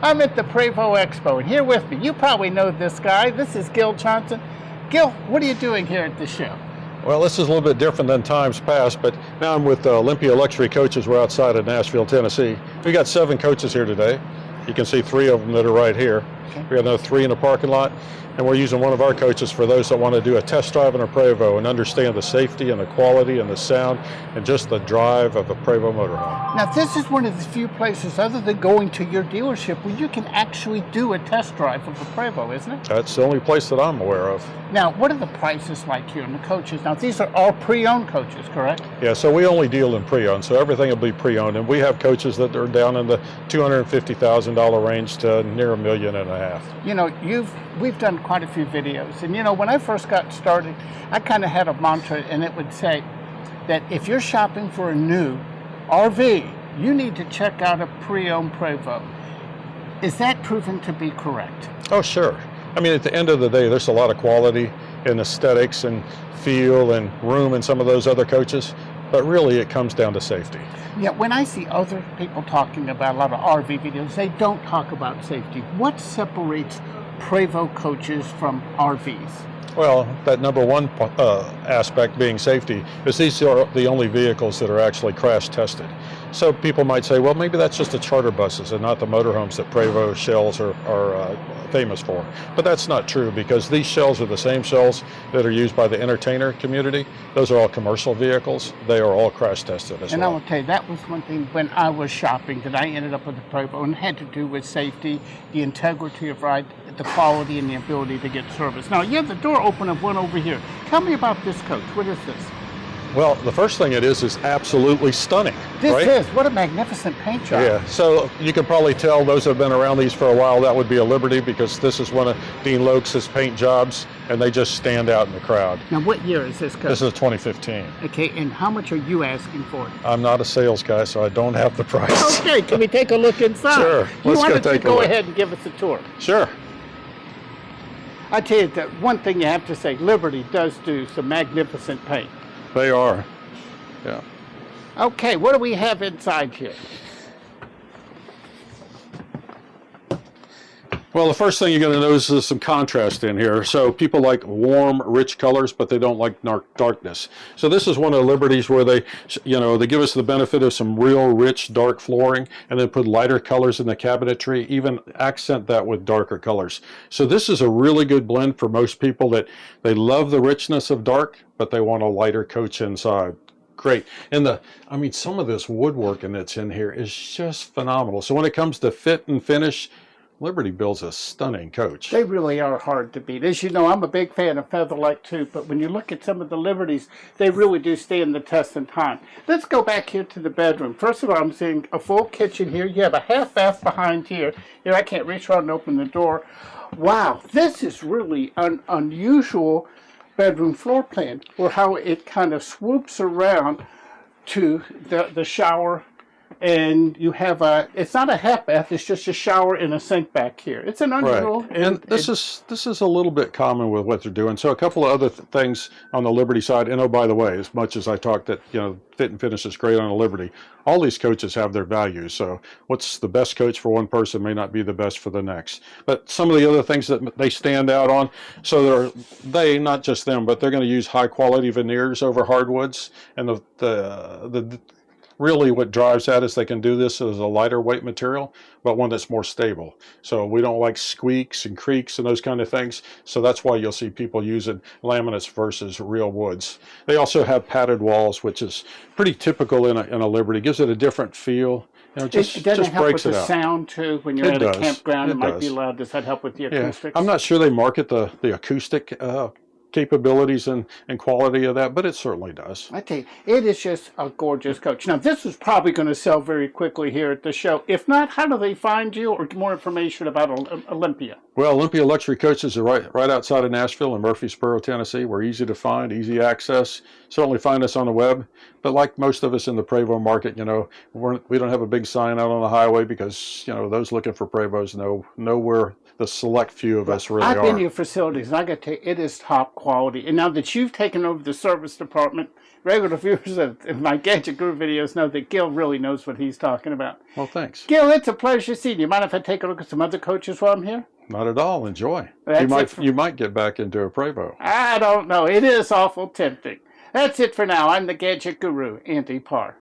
I'm at the Prevost Expo, and here with me, you probably know this guy. This is Gil Johnson. Gil, what are you doing here at the show? Well, this is a little bit different than times past, but now I'm with Olympia Luxury Coaches. We're outside of Nashville, Tennessee. We got 7 coaches here today. You can see 3 of them that are right here. Okay. We got another 3 in the parking lot, and we're using one of our coaches for those that want to do a test drive in a Prevost and understand the safety and the quality and the sound and just the drive of a Prevost motorhome. Now, this is one of the few places, other than going to your dealership, where you can actually do a test drive of a Prevost, isn't it? That's the only place that I'm aware of. Now, what are the prices like here on the coaches? Now, these are all pre-owned coaches, correct? Yeah, so we only deal in pre-owned, so everything will be pre-owned, and we have coaches that are down in the $250,000 range to near $1.5 million. You know, we've done quite a few videos, and you know, when I first got started, I kind of had a mantra, and it would say that if you're shopping for a new RV, you need to check out a pre-owned Prevost. Is that proven to be correct? Oh, sure. I mean, at the end of the day, there's a lot of quality in aesthetics and feel and room in some of those other coaches, but really it comes down to safety. Yeah, when I see other people talking about a lot of RV videos, they don't talk about safety. What separates Prevost coaches from RVs? Well, that number one aspect being safety is these are the only vehicles that are actually crash tested. So people might say, well, maybe that's just the charter buses and not the motorhomes that Prevost shells are famous for. But that's not true, because these shells are the same shells that are used by the entertainer community. Those are all commercial vehicles. They are all crash tested as well. And I will tell you, that was one thing when I was shopping that I ended up with the Prevost, and it had to do with safety, the integrity of ride, the quality, and the ability to get service. Now, you have the door open of one over here. Tell me about this coach. What is this? Well, the first thing it is absolutely stunning. This right? is, what a magnificent paint job. Yeah, so you can probably tell, those that have been around these for a while, that would be a Liberty, because this is one of Dean Lokes' paint jobs, and they just stand out in the crowd. Now, what year is this coach? This is 2015. Okay, and how much are you asking for it? I'm not a sales guy, so I don't have the price. Okay, can we take a look inside? Sure, let's go take a look. Go ahead and give us a tour. Sure. I tell you that one thing you have to say, Liberty does do some magnificent paint. They are, yeah. Okay, what do we have inside here? Well, the first thing you're going to notice is some contrast in here. So people like warm, rich colors, but they don't like darkness. So this is one of the Liberties where they give us the benefit of some real rich, dark flooring, and then put lighter colors in the cabinetry, even accent that with darker colors. So this is a really good blend for most people that they love the richness of dark, but they want a lighter coach inside. Great. And some of this woodworking that's in here is just phenomenal. So when it comes to fit and finish, Liberty builds a stunning coach. They really are hard to beat. As you know, I'm a big fan of Featherlight too, but when you look at some of the Liberties, they really do stand the test of time. Let's go back here to the bedroom. First of all, I'm seeing a full kitchen here. You have a half bath behind here. Here, I can't reach around and open the door. Wow, this is really an unusual bedroom floor plan, or how it kind of swoops around to the shower. And you have it's not a half bath, it's just a shower and a sink back here. It's an unusual. Right. And this is a little bit common with what they're doing. So a couple of other things on the Liberty side, and oh, by the way, as much as I talked that, fit and finish is great on a Liberty, all these coaches have their values. So what's the best coach for one person may not be the best for the next. But some of the other things that they stand out on, so they, not just them, but they're going to use high quality veneers over hardwoods. And really what drives that is they can do this as a lighter weight material, but one that's more stable. So we don't like squeaks and creaks and those kind of things. So that's why you'll see people using laminates versus real woods. They also have padded walls, which is pretty typical in a Liberty. Gives it a different feel. It doesn't help with the sound too. When you're at a campground, it might be loud. Does that help with the acoustics? I'm not sure they market the acoustic capabilities and quality of that, but it certainly does. I tell you, it is just a gorgeous coach. Now, this is probably going to sell very quickly here at the show. If not, how do they find you or get more information about Olympia? Well, Olympia Luxury Coaches are right outside of Nashville in Murfreesboro, Tennessee. We're easy to find, easy access. Certainly find us on the web. But like most of us in the Prevost market, we don't have a big sign out on the highway because, those looking for Prevost know where the select few of us really are. I've been to your facilities, and I got to tell you, it is top quality. And now that you've taken over the service department, regular viewers of my Gadget Guru videos know that Gil really knows what he's talking about. Well, thanks. Gil, it's a pleasure seeing you. Mind if I take a look at some other coaches while I'm here? Not at all. Enjoy. That's You might get back into a Prevost. I don't know. It is awful tempting. That's it for now. I'm the Gadget Guru, Andy Parr.